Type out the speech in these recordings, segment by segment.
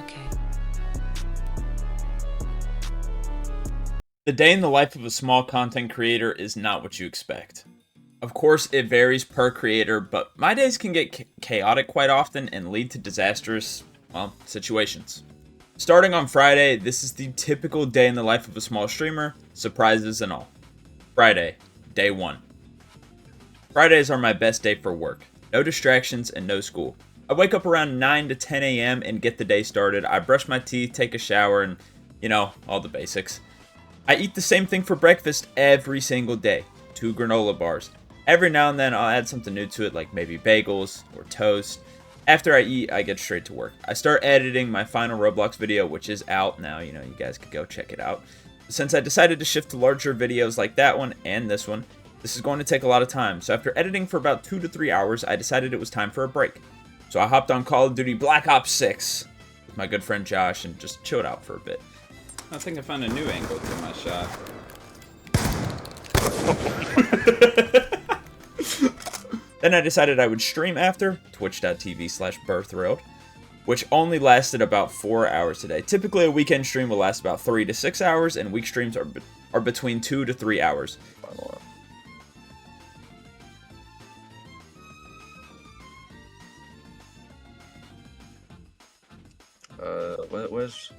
Okay. The day in the life of a small content creator is not what you expect. Of course, it varies per creator, but my days can get chaotic quite often and lead to disastrous, situations. Starting on Friday, this is the typical day in the life of a small streamer, surprises and all. Friday, day 1. Fridays are my best day for work. No distractions and no school. I wake up around 9 to 10 a.m. and get the day started. I brush my teeth, take a shower, and, all the basics. I eat the same thing for breakfast every single day. 2 granola bars. Every now and then I'll add something new to it, like maybe bagels or toast. After I eat, I get straight to work. I start editing my final Roblox video, which is out now. You guys could go check it out. Since I decided to shift to larger videos like that one and this one, this is going to take a lot of time. So after editing for about 2 to 3 hours, I decided it was time for a break. So I hopped on Call of Duty Black Ops 6 with my good friend Josh and just chilled out for a bit. I think I found a new angle to my shot. Then I decided I would stream after, twitch.tv/birthrilled, which only lasted about 4 hours today. Typically a weekend stream will last about 3 to 6 hours, and week streams are between 2 to 3 hours. Where's...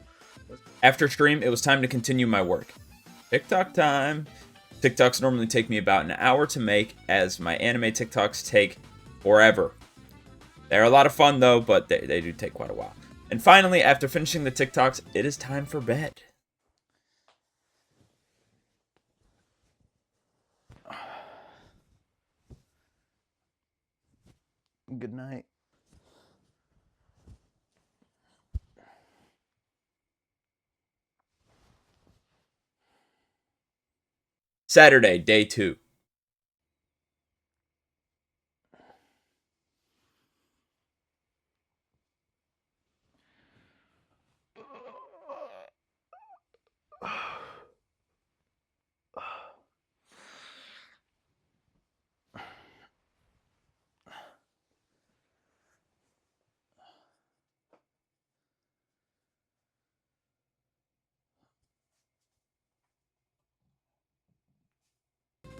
After stream, it was time to continue my work. TikTok time. TikToks normally take me about an hour to make, as my anime TikToks take forever. They're a lot of fun though, but they do take quite a while. And finally, after finishing the TikToks, it is time for bed. Good night. Saturday, day 2.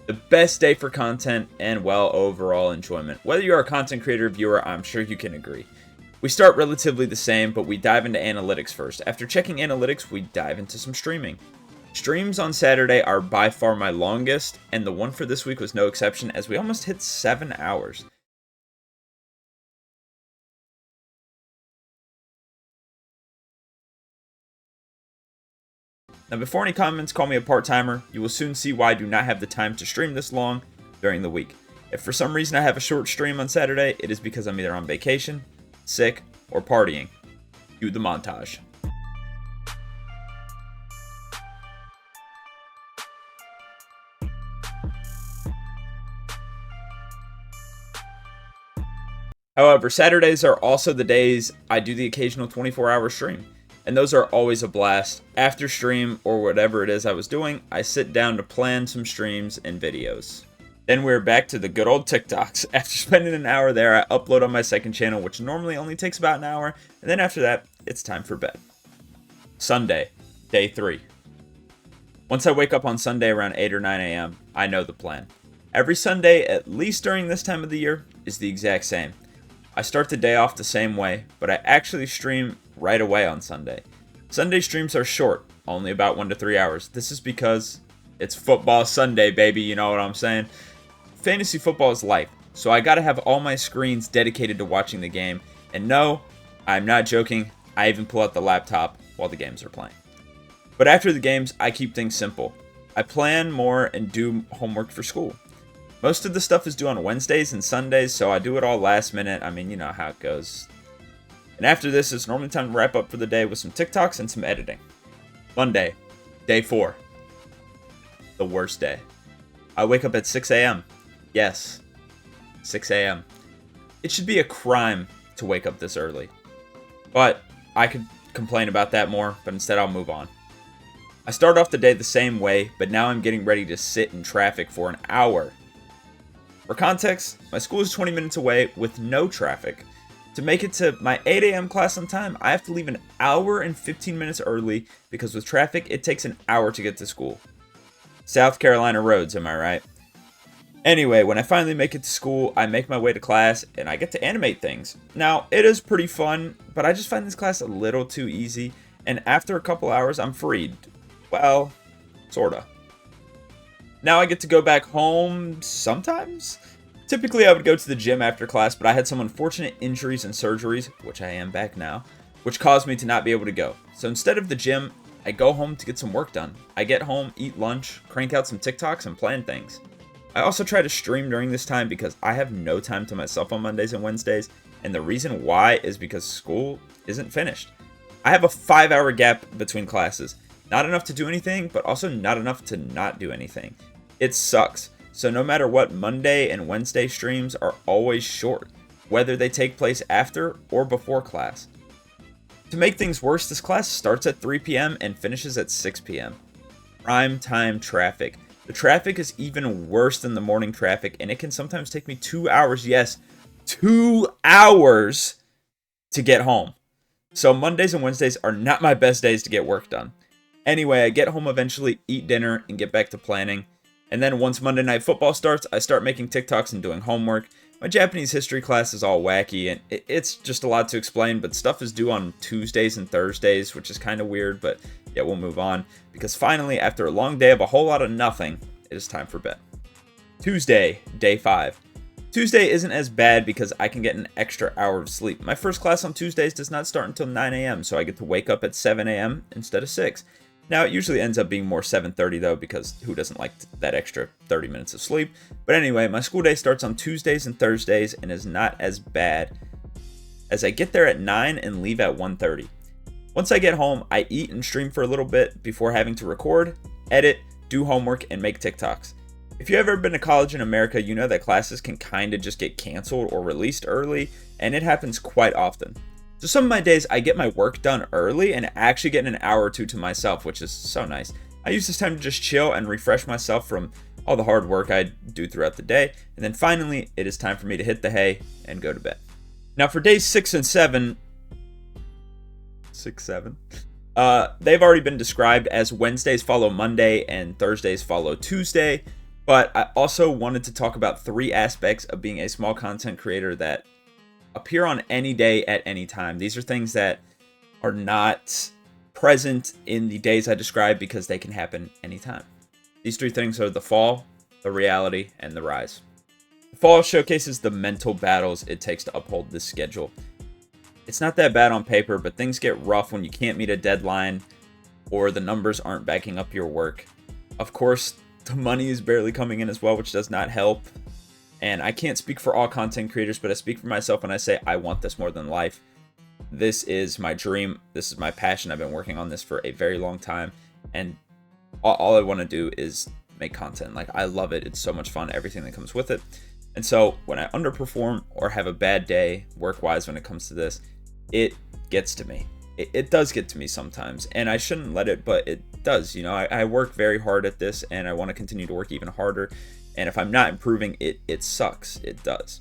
The best day for content and, well, overall enjoyment. Whether you're a content creator or viewer, I'm sure you can agree. We start relatively the same, but we dive into analytics first. After checking analytics, we dive into some streaming. Streams on Saturday are by far my longest, and the one for this week was no exception, as we almost hit 7 hours. Now, before any comments call me a part-timer, you will soon see why I do not have the time to stream this long during the week. If for some reason I have a short stream on Saturday, it is because I'm either on vacation, sick, or partying. Cue the montage. However, Saturdays are also the days I do the occasional 24-hour stream. And those are always a blast. After stream, or whatever it is I was doing, I sit down to plan some streams and videos. Then we're back to the good old TikToks. After spending an hour there, I upload on my second channel, which normally only takes about an hour. And then after that, it's time for bed. Sunday, day 3. Once I wake up on Sunday around 8 or 9 a.m., I know the plan. Every Sunday, at least during this time of the year, is the exact same. I start the day off the same way, but I actually stream right away on Sunday. Sunday streams are short, only about 1 to 3 hours. This is because it's football Sunday, baby, you know what I'm saying? Fantasy football is life, so I gotta have all my screens dedicated to watching the game. And no, I'm not joking, I even pull out the laptop while the games are playing. But after the games, I keep things simple. I plan more and do homework for school. Most of the stuff is due on Wednesdays and Sundays, so I do it all last minute. I mean, you know how it goes. And after this, it's normally time to wrap up for the day with some TikToks and some editing. Monday, day 4. The worst day. I wake up at 6 a.m. Yes, 6 a.m. It should be a crime to wake up this early. But I could complain about that more, but instead I'll move on. I start off the day the same way, but now I'm getting ready to sit in traffic for an hour. For context, my school is 20 minutes away with no traffic. To make it to my 8 a.m. class on time, I have to leave an hour and 15 minutes early because with traffic, it takes an hour to get to school. South Carolina roads, am I right? Anyway, when I finally make it to school, I make my way to class and I get to animate things. Now, it is pretty fun, but I just find this class a little too easy, and after a couple hours, I'm freed. Well, sorta. Now I get to go back home sometimes. Typically, I would go to the gym after class, but I had some unfortunate injuries and surgeries, which I am back now, which caused me to not be able to go. So instead of the gym, I go home to get some work done. I get home, eat lunch, crank out some TikToks, and plan things. I also try to stream during this time because I have no time to myself on Mondays and Wednesdays, and the reason why is because school isn't finished. I have a 5-hour gap between classes. Not enough to do anything, but also not enough to not do anything. It sucks. So no matter what, Monday and Wednesday streams are always short, whether they take place after or before class. To make things worse, this class starts at 3 p.m. and finishes at 6 p.m. Prime time traffic. The traffic is even worse than the morning traffic, and it can sometimes take me 2 hours, yes, 2 hours to get home. So Mondays and Wednesdays are not my best days to get work done. Anyway, I get home eventually, eat dinner, and get back to planning. And then once Monday Night Football starts, I start making TikToks and doing homework. My Japanese history class is all wacky, and it's just a lot to explain, but stuff is due on Tuesdays and Thursdays, which is kind of weird, but yeah, we'll move on. Because finally, after a long day of a whole lot of nothing, it is time for bed. Tuesday, day 5. Tuesday isn't as bad because I can get an extra hour of sleep. My first class on Tuesdays does not start until 9 a.m., so I get to wake up at 7 a.m. instead of 6. Now, it usually ends up being more 7:30 though, because who doesn't like that extra 30 minutes of sleep? But anyway, my school day starts on Tuesdays and Thursdays and is not as bad as I get there at 9 and leave at 1:30. Once I get home, I eat and stream for a little bit before having to record, edit, do homework, and make TikToks. If you've ever been to college in America, you know that classes can kind of just get canceled or released early, and it happens quite often. So some of my days, I get my work done early and actually get an hour or two to myself, which is so nice. I use this time to just chill and refresh myself from all the hard work I do throughout the day. And then finally, it is time for me to hit the hay and go to bed. Now for days 6 and 7, they've already been described as Wednesdays follow Monday and Thursdays follow Tuesday. But I also wanted to talk about 3 aspects of being a small content creator that appear on any day at any time. These are things that are not present in the days I described because they can happen anytime. These 3 things are the fall, the reality, and the rise. The fall showcases the mental battles it takes to uphold this schedule. It's not that bad on paper, but things get rough when you can't meet a deadline or the numbers aren't backing up your work. Of course, the money is barely coming in as well, which does not help. And I can't speak for all content creators, but I speak for myself when I say I want this more than life. This is my dream. This is my passion. I've been working on this for a very long time. And all I want to do is make content. Like, I love it. It's so much fun, everything that comes with it. And so when I underperform or have a bad day work-wise when it comes to this, it gets to me. It does get to me sometimes. And I shouldn't let it, but it does. You know, I work very hard at this, and I want to continue to work even harder. And if I'm not improving, it sucks. It does.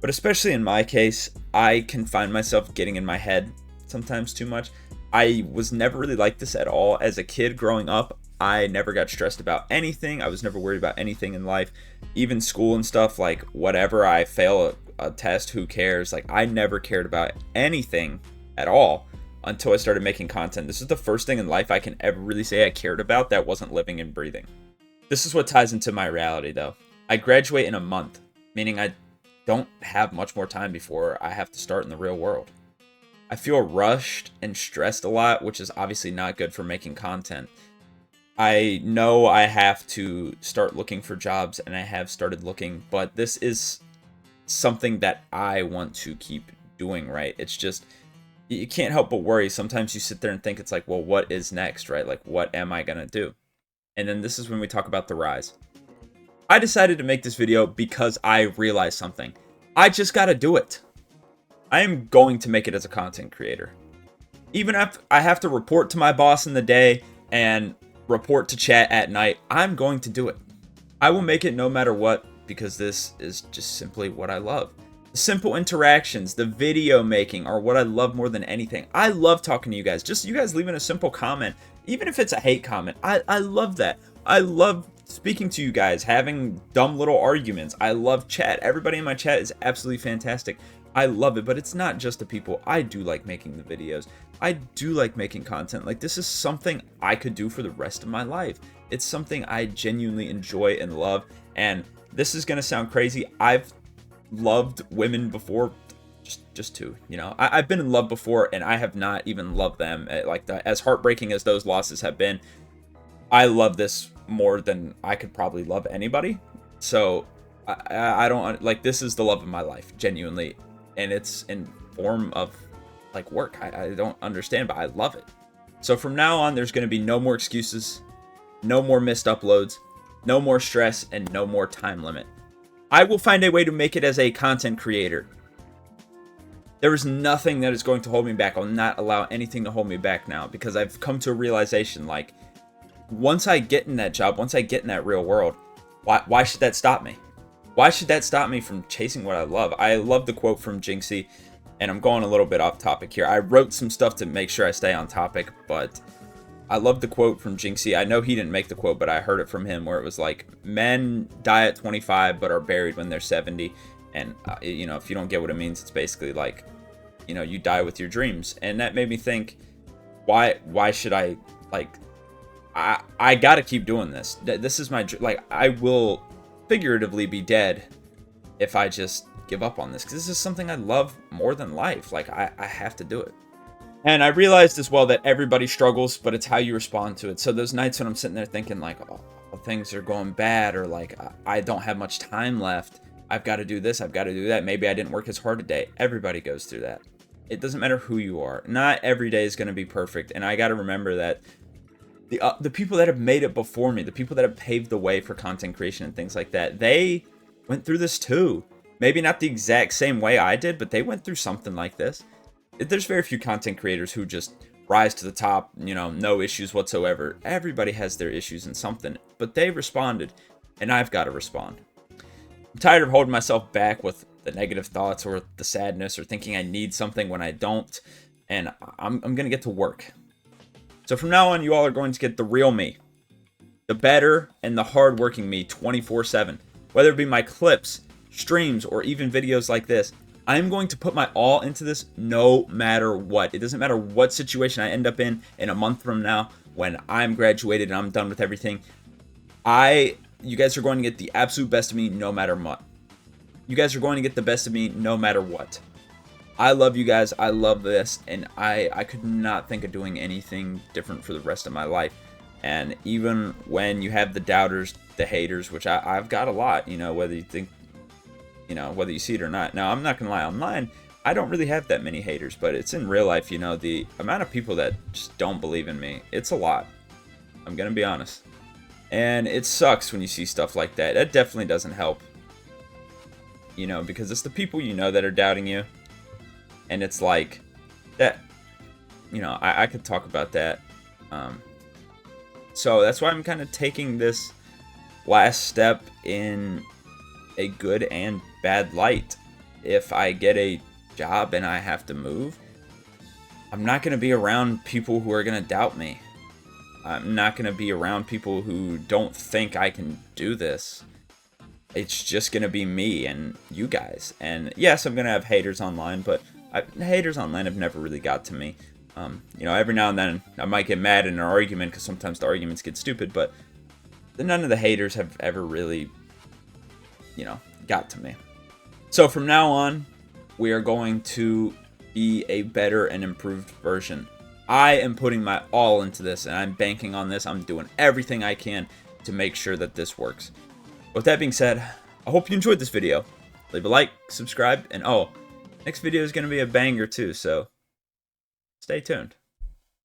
But especially in my case, I can find myself getting in my head sometimes too much. I was never really like this at all. As a kid growing up, I never got stressed about anything. I was never worried about anything in life. Even school and stuff, like whatever, I fail a test, who cares? Like, I never cared about anything at all until I started making content. This is the first thing in life I can ever really say I cared about that wasn't living and breathing. This is what ties into my reality, though. I graduate in a month, meaning I don't have much more time before I have to start in the real world. I feel rushed and stressed a lot, which is obviously not good for making content. I know I have to start looking for jobs, and I have started looking, but this is something that I want to keep doing, right? It's just, you can't help but worry. Sometimes you sit there and think it's like, well, what is next, right? Like, what am I going to do? And then this is when we talk about the rise. I decided to make this video because I realized something. I just gotta do it. I am going to make it as a content creator. Even if I have to report to my boss in the day and report to chat at night, I'm going to do it. I will make it no matter what, because this is just simply what I love. Simple interactions, the video making are what I love more than anything. I love talking to you guys. Just you guys leaving a simple comment, even if it's a hate comment. I love that. I love speaking to you guys, having dumb little arguments. I love chat. Everybody in my chat is absolutely fantastic. I love it, but it's not just the people. I do like making the videos. I do like making content. Like, this is something I could do for the rest of my life. It's something I genuinely enjoy and love. And this is gonna sound crazy. I've loved women before, just two, you know. I've been in love before, and I have not even loved them. Like, as heartbreaking as those losses have been, I love this more than I could probably love anybody. So I don't, like, this is the love of my life, genuinely, and it's in form of like work. I don't understand, but I love it. So from now on, there's going to be no more excuses, no more missed uploads, no more stress, and no more time limit. I will find a way to make it as a content creator. There is nothing that is going to hold me back. I'll not allow anything to hold me back now, because I've come to a realization, like, once I get in that job, once I get in that real world, why should that stop me? Why should that stop me from chasing what I love? I love the quote from Jinxie, and I'm going a little bit off topic here. I wrote some stuff to make sure I stay on topic, but I love the quote from Jinxie. I know he didn't make the quote, but I heard it from him, where it was like, men die at 25 but are buried when they're 70. And, you know, if you don't get what it means, it's basically like, you know, you die with your dreams. And that made me think, why should I, like, I gotta keep doing this. This is my, like, I will figuratively be dead if I just give up on this, because this is something I love more than life. Like, I have to do it. And I realized as well that everybody struggles, but it's how you respond to it. So those nights when I'm sitting there thinking, like, oh, things are going bad, or like, I don't have much time left, I've got to do this, I've got to do that, maybe I didn't work as hard today. Everybody goes through that. It doesn't matter who you are. Not every day is going to be perfect. And I got to remember that the people that have made it before me, the people that have paved the way for content creation and things like that, they went through this too. Maybe not the exact same way I did, but they went through something like this. There's very few content creators who just rise to the top, you know, no issues whatsoever. Everybody has their issues in something, but they responded, and I've got to respond. I'm tired of holding myself back with the negative thoughts or the sadness or thinking I need something when I don't, and I'm going to get to work. So from now on, you all are going to get the real me, the better and the hardworking me 24/7. Whether it be my clips, streams, or even videos like this, I'm going to put my all into this no matter what. It doesn't matter what situation I end up in a month from now when I'm graduated and I'm done with everything. You guys are going to get the absolute best of me no matter what. You guys are going to get the best of me no matter what. I love you guys. I love this. And I could not think of doing anything different for the rest of my life. And even when you have the doubters, the haters, which I've got a lot, you know, whether you think, you know, whether you see it or not. Now, I'm not going to lie. Online, I don't really have that many haters, but it's in real life, you know, the amount of people that just don't believe in me, it's a lot. I'm going to be honest. And it sucks when you see stuff like that. That definitely doesn't help. You know, because it's the people you know that are doubting you. And it's like, that, you know, I could talk about that. So that's why I'm kind of taking this last step in a good and bad light. If I get a job and I have to move, I'm not going to be around people who are going to doubt me. I'm not going to be around people who don't think I can do this. It's just going to be me and you guys. And yes, I'm going to have haters online, but haters online have never really got to me. You know, every now and then I might get mad in an argument because sometimes the arguments get stupid, but none of the haters have ever really, you know, got to me. So from now on, we are going to be a better and improved version. I am putting my all into this, and I'm banking on this. I'm doing everything I can to make sure that this works. With that being said, I hope you enjoyed this video. Leave a like, subscribe, and next video is going to be a banger too, so stay tuned.